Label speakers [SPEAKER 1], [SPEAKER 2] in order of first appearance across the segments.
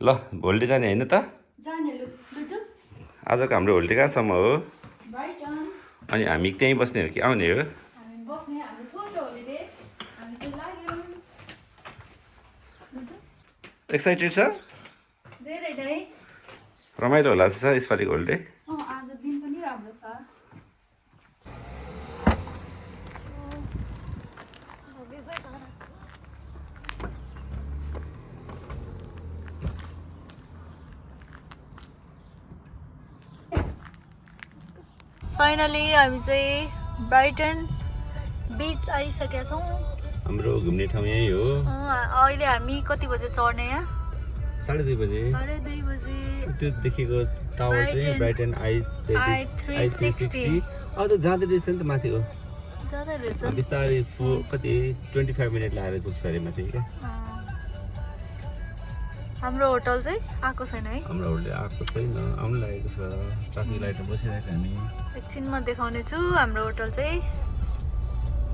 [SPEAKER 1] ल होल्डे जाने होइन त आजको हाम्रो होल्डे कहाँसम्म हो अनि हामी त्यहीँ बस्ने हो कि आउने हो एक्साइटेड छ रमाइलो होला छ यसपालिको होल्डे
[SPEAKER 2] फाइनली हामी चाहिँ ब्राइटन बीच आइसकेका छौँ
[SPEAKER 1] हाम्रो घुम्ने ठाउँ यही हो
[SPEAKER 2] अहिले हामी कति बजे चढ्ने यहाँ
[SPEAKER 1] 2:30 बजे
[SPEAKER 2] 2:30 बजे
[SPEAKER 1] त्यो देखेको टावर चाहिँ ब्राइटन आई 360 अब त जाँदै रहेछ नि त माथि हो
[SPEAKER 2] जाँदै रहेछ
[SPEAKER 1] बिस्तारै कति 25 मिनट लागेर पुग्छ अरे माथि क्या
[SPEAKER 2] हाम्रो होटल चाहिँ आएको छैन है
[SPEAKER 1] हाम्रो होटल आएको छैन आउनु लागेको छ ट्राफिक लाइटमा बसिरहेको हामी
[SPEAKER 2] एकछिनमा देखाउने छु हाम्रो होटल चाहिँ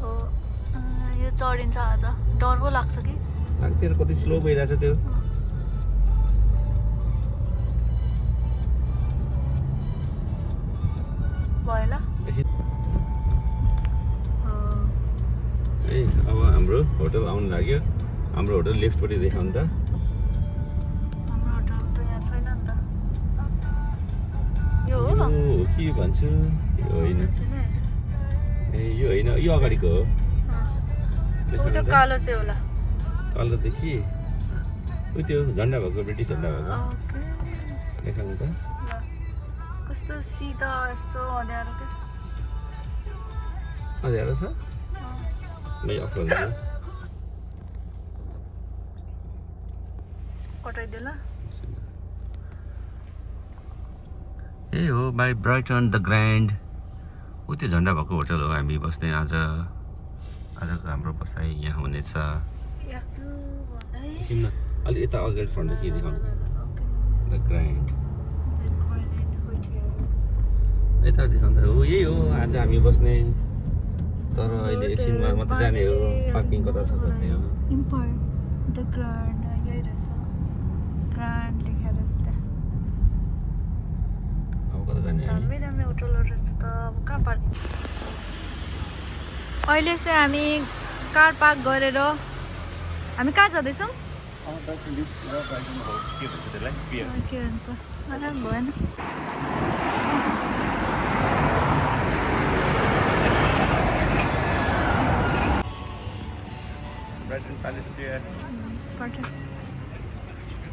[SPEAKER 2] हो यो चढिन्छ आज डर पो लाग्छ कि
[SPEAKER 1] लाग्थ्यो कति स्लो गइरहेछ त्यो
[SPEAKER 2] भयो ल
[SPEAKER 1] है अब हाम्रो होटल आउनु लाग्यो हाम्रो होटल लेफ्टपट्टि देखाउनु त
[SPEAKER 2] हाम्रो होटल त यहाँ छैन नि त यो हो
[SPEAKER 1] के भन्छु यो होइन ए यो होइन यो अगाडिको हो
[SPEAKER 2] त्यो कालो चाहिँ होला
[SPEAKER 1] कालोदेखि उ त्यो झन्डा भएको ब्रिटिस झन्डा भएको देखाउनु त
[SPEAKER 2] कस्तो सिधा यस्तो अँध्यारो के
[SPEAKER 1] अँध्यारो छ नै अफ गर्नु
[SPEAKER 2] कटाइदियो ल
[SPEAKER 1] ए हो बाई ब्राइटन द ग्रान्ड ऊ त्यो झन्डा भएको होटल हो हामी बस्ने आजको हाम्रो बसाइ यहाँ हुनेछ किन अलि यता अगाडि फ्रन्ट के देखाउनु द ग्रान्ड यता देखाउनु त हो यही हो आज हामी बस्ने तर अहिले एकछिनमा मात्रै जाने हो पार्किङ कता छ खोज्ने हो
[SPEAKER 2] इम्पर द ग्रान्ड यही रहेछ ग्रान्ड लेखेर रहेछ त्यहाँ
[SPEAKER 1] अब कता जाने हामी
[SPEAKER 2] दामी दामी होटलहरू रहेछ त अब कहाँ पार्किङ अहिले चाहिँ हामी कार पार्क गरेर हामी कहाँ जाँदैछौँ के भन्छ मलाई पनि भएन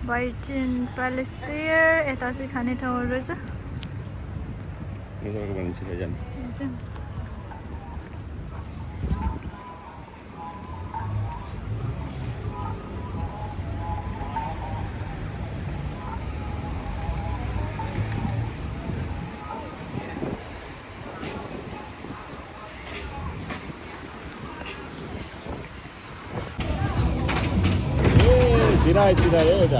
[SPEAKER 2] ब्राइटन प्यालेस पियर यता चाहिँ खाने ठाउँहरू रहेछ
[SPEAKER 1] 지나요 여자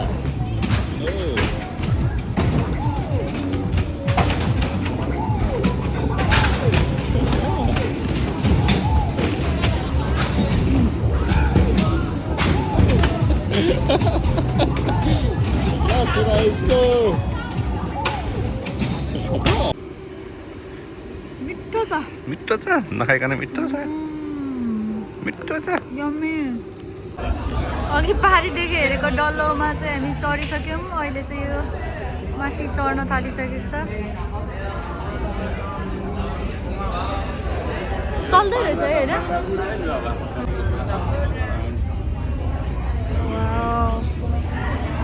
[SPEAKER 1] Let's go. मिठो छ नखाइकन मिठो छ मिठो छ
[SPEAKER 2] यम्मी अघि पारिदेखि हेरेको डल्लोमा चाहिँ हामी चढिसक्यौँ अहिले चाहिँ यो माथि चढ्न थालिसकेको छ चल्दै रहेछ है होइन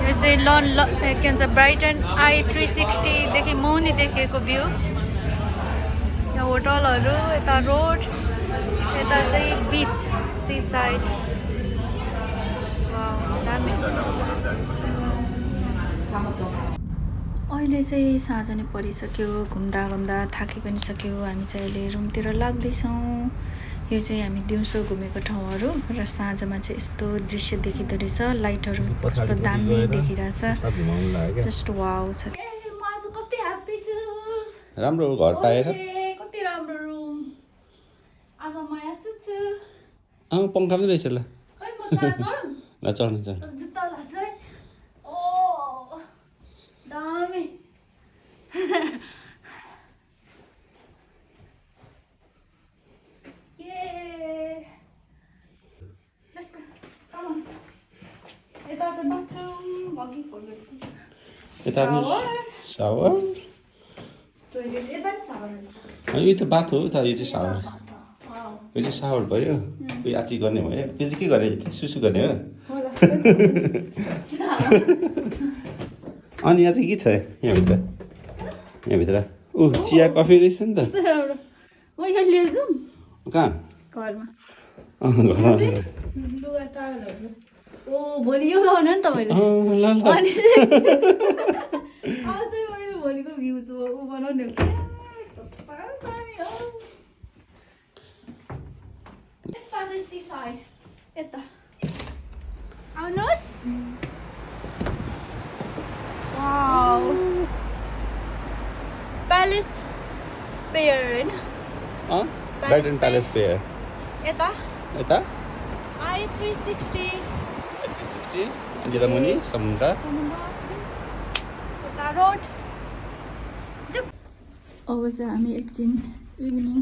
[SPEAKER 2] यो चाहिँ के भन्छ ब्राइटन आई 360देखि मुनि देखेको भ्यू यहाँ होटलहरू यता रोड यता चाहिँ बिच सी साइड अहिले चाहिँ साँझ नै परिसक्यो घुम्दा घुम्दा थाकी पनि सक्यो हामी चाहिँ अहिले रुमतिर लाग्दैछौँ यो चाहिँ हामी दिउँसो घुमेको ठाउँहरू र साँझमा चाहिँ यस्तो दृश्य देखिँदो रहेछ लाइटहरू कस्तो दामी देखिरहेछ जस्ट वाउ छ
[SPEAKER 1] राम्रो घर पाएर
[SPEAKER 2] कति राम्रो रुम आज म यहाँ सुत्छु
[SPEAKER 1] पंखा पनि रहेछ ल
[SPEAKER 2] खै म चढौँ
[SPEAKER 1] ल चढ्नु चढ्नु
[SPEAKER 2] जुत्ता लाग्छ है ओ अघि फोन गर्छु
[SPEAKER 1] यता सावर
[SPEAKER 2] टोइलेट यता नि सावर छ
[SPEAKER 1] यो त बाथ हो त यो चाहिँ सावर यो चाहिँ सावर भयो यो आची गर्ने भयो यो चाहिँ के गर्ने सुसु गर्ने हो अनि यहाँ चाहिँ के छ यहाँभित्र ऊ चिया कफी रहेछ नि त
[SPEAKER 2] म यहाँ लिएर जाउँ
[SPEAKER 1] कहाँ
[SPEAKER 2] घरमा
[SPEAKER 1] घरमा
[SPEAKER 2] लुगा टावलहरू ओ भोलि यो लाउनु नि तपाईँले
[SPEAKER 1] ल ल
[SPEAKER 2] अनि चाहिँ मैले भोलिको भ्यू ऊ बनाउने हो यता चाहिँ सी साइड यता आउनुहोस् वाउ प्यालेस पेयर होइन
[SPEAKER 1] ब्राइटन प्यालेस पेयर
[SPEAKER 2] यता
[SPEAKER 1] यता
[SPEAKER 2] I360
[SPEAKER 1] 360 अनि यता मुनि समुद्र
[SPEAKER 2] यता रोड अब चाहिँ हामी एकछिन इभिनिङ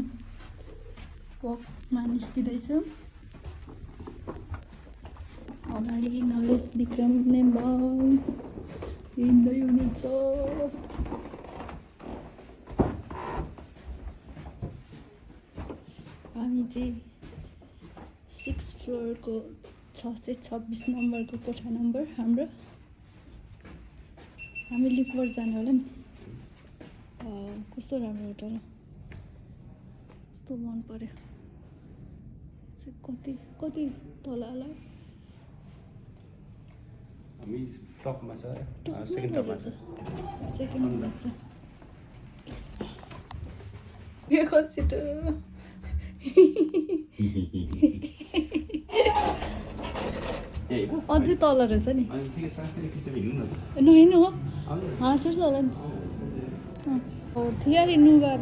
[SPEAKER 2] वकमा निस्किँदैछौँ अगाडि नरेश विक्रम नेम्बाङ हिँड्दै हुनुहुन्छ हामी चाहिँ 6th फ्लोरको 626 नम्बरको कोठा नम्बर हाम्रो हामी लिफ्टबाट जानु होला नि कस्तो राम्रो होटल कस्तो मन पर्यो कति कति तल होला
[SPEAKER 1] हामी टपमा छ सेकेन्ड टपमा छ
[SPEAKER 2] सेकेन्डमा छ के छिटो अझै तल रहेछ नि नहिँड्नु हो हाँस उठ्छ होला नि थियारी नुगा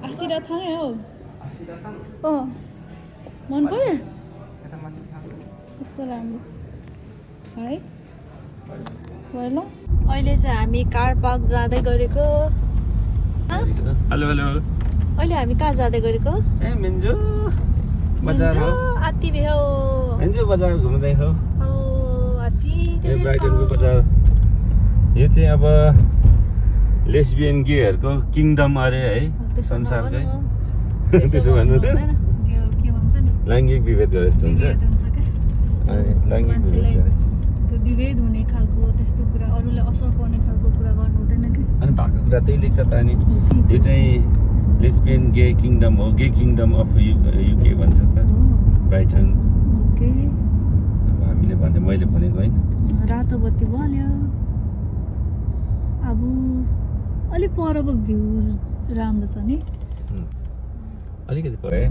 [SPEAKER 2] आसिरा थाहा हो मन पर्यो कस्तो राम्रो है भयो ल अहिले चाहिँ हामी कार पार्क जाँदै गरेको
[SPEAKER 1] हेलो हेलो
[SPEAKER 2] अहिले हामी कहाँ जाँदै गरेको
[SPEAKER 1] ए मेन्जो बजार हो
[SPEAKER 2] आत्ती भेहो
[SPEAKER 1] मेन्जो बजार घुम्दै हो
[SPEAKER 2] आत्ती
[SPEAKER 1] ब्राइटनको बजार यो चाहिँ अब लेस्बियन गेहरूको किङडम अरे है संसारकै त्यसो भन्नु त
[SPEAKER 2] के भन्छ नि
[SPEAKER 1] लैङ्गिक विभेद गरे जस्तो हुन्छ लैङ्गिक विभेद गरे
[SPEAKER 2] त्यो विभेद हुने खालको त्यस्तो कुरा अरूलाई असर पर्ने खालको कुरा गर्नु हुँदैन कि
[SPEAKER 1] अनि भएको कुरा त्यही लेख्छ त अनि त्यो चाहिँ लेस्बियन गे किङडम हो गे किङडम अफ युके भन्छ त ब्राइटन
[SPEAKER 2] ओके
[SPEAKER 1] अब हामीले भने मैले भनेको होइन
[SPEAKER 2] रातो बत्ती बल्यो अब अलिक परको भ्यू राम्रो छ नि
[SPEAKER 1] अलिकति भयो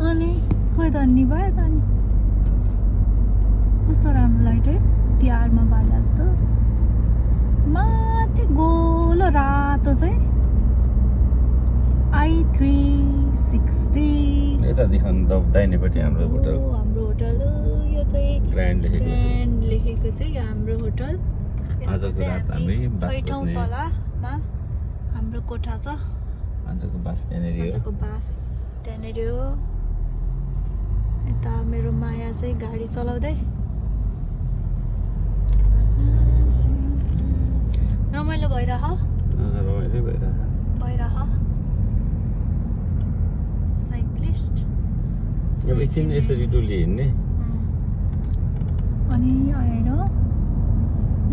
[SPEAKER 2] अनि खोइ त नि भयो त अनि कस्तो राम्रो लाइट है तिहारमा बाजा जस्तो माथि गोलो रातो चाहिँ I360
[SPEAKER 1] यता देखाउनु त दाहिनेपट्टि हाम्रो होटल
[SPEAKER 2] हाम्रो होटल यो चाहिँ
[SPEAKER 1] ग्रान्ड लेखेको
[SPEAKER 2] ग्रान्ड लेखेको चाहिँ हाम्रो होटल
[SPEAKER 1] आजको रात हामी बास
[SPEAKER 2] छैटौँ
[SPEAKER 1] बस्ने
[SPEAKER 2] तलामा हाम्रो कोठा छ
[SPEAKER 1] आजको बास त्यहाँनिर हो
[SPEAKER 2] आजको बास त्यहाँनिर हो यता मेरो माया चाहिँ गाडी चलाउँदै रमाइलो भइरह
[SPEAKER 1] रमाइलो
[SPEAKER 2] भइरह साइक्लिस्ट
[SPEAKER 1] अब एकछिन यसरी डुली हिँड्ने
[SPEAKER 2] अनि आएर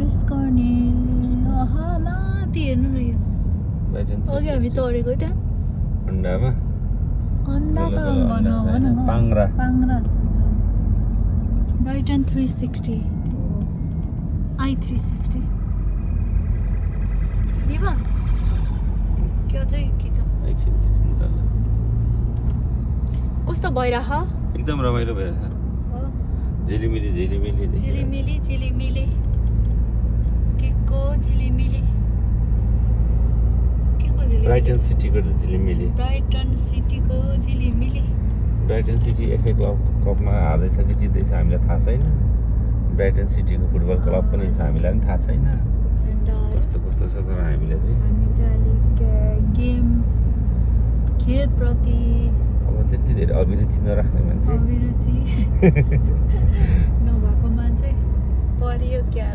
[SPEAKER 2] रेस्ट गर्ने माथि हेर्नु न यो अघि हामी चढेको त्यहाँ
[SPEAKER 1] अन्डामा
[SPEAKER 2] अन्डा त भनौँ
[SPEAKER 1] पाङ्रा
[SPEAKER 2] छ ब्राइटन 360 I360 निभा के चाहिँ खिचौँ
[SPEAKER 1] एकछिन त
[SPEAKER 2] कस्तो भइरह
[SPEAKER 1] एकदम रमाइलो भइरहेछ झिलिमिली झिलिमिली
[SPEAKER 2] झिलिमिली झिलिमिली के को झिलिमिली
[SPEAKER 1] ब्राइटन सिटीको झिलिमिली
[SPEAKER 2] ब्राइटन सिटीको झिलिमिली
[SPEAKER 1] ब्राइटन सिटी एफए कपमा हार्दैछ कि जित्दैछ हामीलाई थाहा छैन ब्राइटन सिटीको फुटबल क्लब पनि छ हामीलाई पनि थाहा छैन कस्तो कस्तो छ तर हामीले चाहिँ
[SPEAKER 2] हामी चाहिँ अलिक गेम खेलप्रति
[SPEAKER 1] अब त्यति धेरै अभिरुचि नराख्ने मान्छे
[SPEAKER 2] अभिरुचि नभएको मान्छे परियो क्या र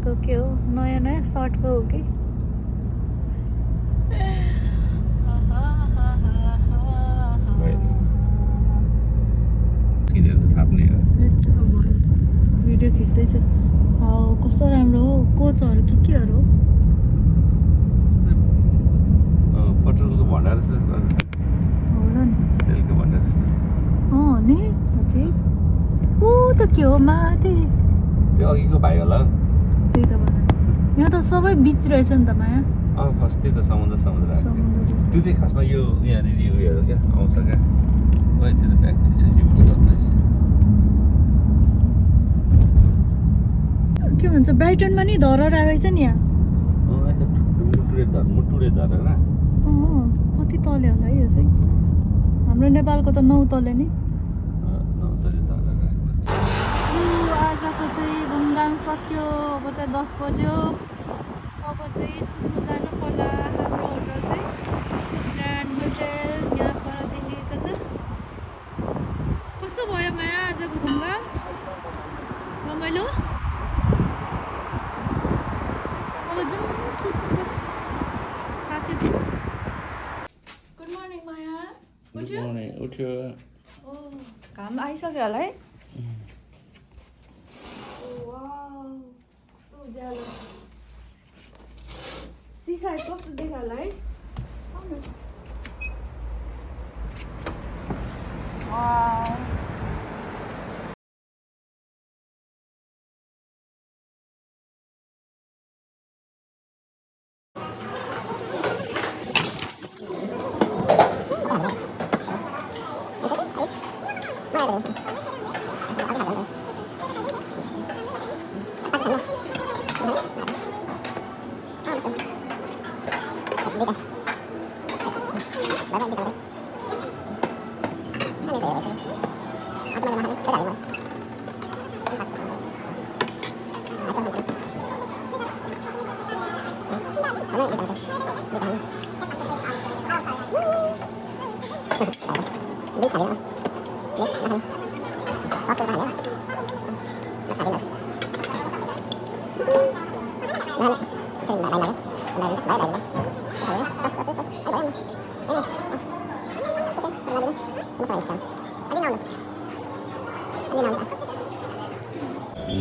[SPEAKER 2] आएको के हो नयाँ नयाँ सर्ट पो हो कि
[SPEAKER 1] सिधै त थाप्ने हो
[SPEAKER 2] भिडियो खिच्दैछ कस्तो राम्रो हो कोचहरू केहरू हो
[SPEAKER 1] पेट्रोलको भण्डार जस्तो
[SPEAKER 2] होला नि
[SPEAKER 1] तेलको भण्डार जस्तो
[SPEAKER 2] नि साँच्चै ओ त के हो माथि
[SPEAKER 1] त्यो अघिको भाइ होला हौ
[SPEAKER 2] त्यही त भन यहाँ त सबै बिच रहेछ नि त माया
[SPEAKER 1] फर्स्ट त्यही त समुद्र आएको
[SPEAKER 2] समुद्र
[SPEAKER 1] त्यो चाहिँ खासमा यो यहाँनिर उयोहरू क्या आउँछ क्या खै त्यो त ब्याकरी छ रिभर्स गर्दैछ
[SPEAKER 2] के भन्छ ब्राइटनमा नि धरहरा रहेछ नि यहाँ
[SPEAKER 1] यसो मुटुरे धरेर
[SPEAKER 2] कति तले होला है यो चाहिँ हाम्रो नेपालको त 9 तले नि आजको चाहिँ घुमघाम सक्यो अब चाहिँ 10 बज्यो अब चाहिँ सुत्नु जानु पर्ला हाम्रो होटल चाहिँ ग्रान्ड होटल यहाँ पर देखिएको छ कस्तो भयो माया आजको घुमघाम रमाइलो अब जाउँ सुत्नुपर्छ थाक्यो गुड मर्निङ माया
[SPEAKER 1] उठ्यो
[SPEAKER 2] घाम आइसक्यो होला है सिसाइड कस्तो देख्यो होला है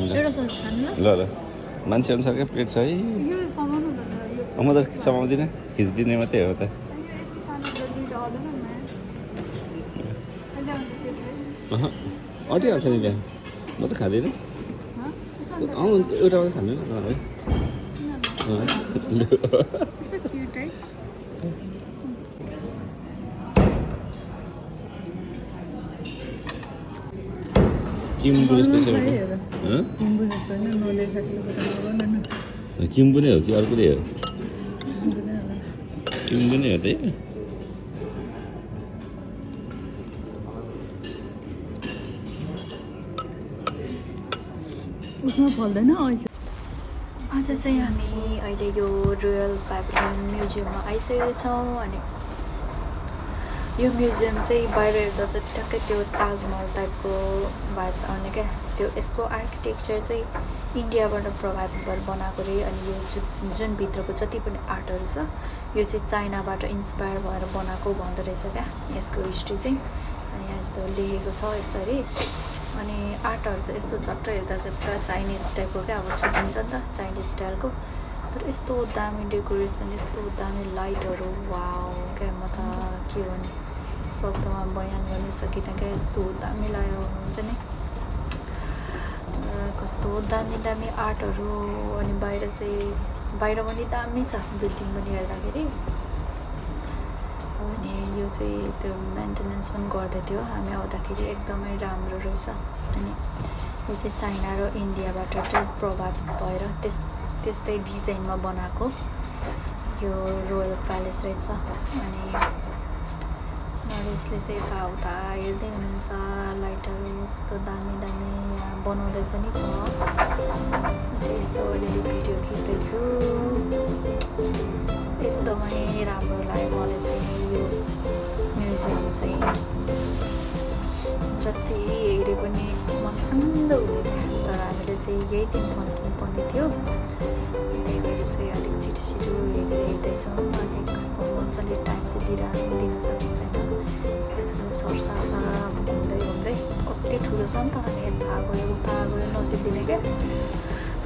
[SPEAKER 2] एउटा सस खानु
[SPEAKER 1] ल ल मान्छे अनुसारकै प्लेट छ है
[SPEAKER 2] यो सामान हो त
[SPEAKER 1] म त समाउँदिनँ खिचिदिने मात्रै हो त
[SPEAKER 2] यति सानो दुईटा अर्डर
[SPEAKER 1] अँटिहाल्छ नि त्यहाँ म त खाँदिनँ एउटा मात्रै खानु न
[SPEAKER 2] कस्तो क्युट है
[SPEAKER 1] किम्बु जस्तो छ किम्बु नै हो कि अर्को नै हो किम्बु नै हो त
[SPEAKER 2] उसमा फल्दैन आज चाहिँ हामी अहिले यो रोयल प्याभिलियन म्युजियममा आइसकेका छौँ अनि यो म्युजियम चाहिँ बाहिर हेर्दा चाहिँ ट्याक्कै त्यो ताजमहल टाइपको भाइब्स आउने क्या त्यो यसको आर्किटेक्चर चाहिँ इन्डियाबाट प्रभावित भएर बनाएको रे अनि यो जुन भित्रको जति पनि आर्टहरू छ यो चाहिँ चाइनाबाट इन्सपायर भएर बनाएको भन्दो रहेछ क्या यसको हिस्ट्री चाहिँ अनि यहाँ यस्तो लेखेको छ यसरी अनि आर्टहरू चाहिँ यस्तो झट्ट हेर्दा चाहिँ पुरा चाइनिज टाइपको क्या अब छुट्टिन्छ नि त चाइनिज स्टाइलको तर यस्तो दामी डेकोरेसन यस्तो दामी लाइटहरू वाउ क्या म त के भने शब्दमा बयान गर्न सकिनँ क्या यस्तो दामी लाग्यो हुन्छ नि कस्तो दामी दामी आर्टहरू अनि बाहिर पनि दामी छ बिल्डिङ पनि हेर्दाखेरि अनि यो चाहिँ त्यो मेन्टेनेन्स पनि गर्दै थियो हामी आउँदाखेरि एकदमै राम्रो रहेछ अनि यो चाहिँ चाइना र इन्डियाबाट चाहिँ प्रभावित भएर त्यस्तै डिजाइनमा बनाएको यो रोयल प्यालेस रहेछ अनि नरेशले चाहिँ यताउता हेर्दै हुनुहुन्छ लाइटहरू कस्तो दामी दामी यहाँ बनाउँदै पनि छ म चाहिँ यसो अलिअलि भिडियो खिच्दैछु एकदमै राम्रो लाग्यो मलाई चाहिँ यो म्युजियम चाहिँ जति हेरे पनि मन आनन्द हुने तर हामीले चाहिँ यही दिन फर्किनु पर्ने थियो छिटो छिटो हेरेर हिँड्दैछौँ। अनि मजाले टाइम चाहिँ दिन सकेको छैन। यसो सरसर अब घुम्दै घुम्दै कति ठुलो छ नि त। अनि यता गयो उता गयो नसिद्धिने क्या।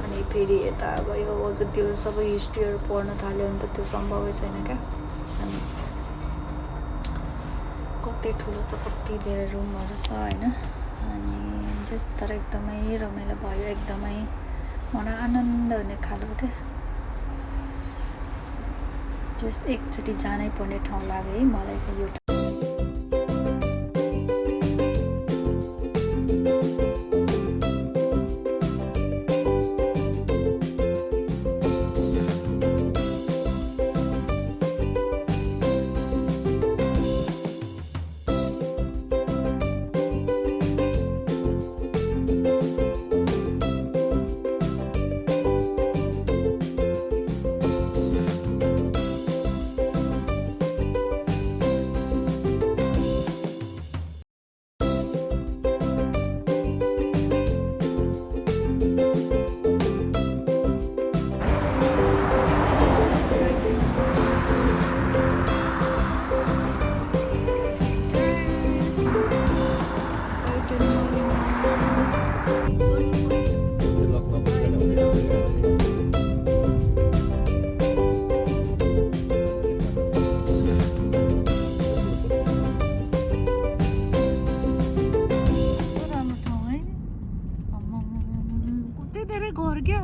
[SPEAKER 2] अनि फेरि यता गयो अझ त्यो सबै हिस्ट्रीहरू पढ्न थाल्यो भने त त्यो सम्भवै छैन क्या। अनि कति ठुलो छ, कति धेरै रुमहरू छ होइन। अनि जस तर एकदमै रमाइलो भयो, एकदमै मन आनन्द हुने खालको क्या। जस एकचोटि जानै पर्ने ठाउँ लाग्यो है मलाई चाहिँ यो। घर क्या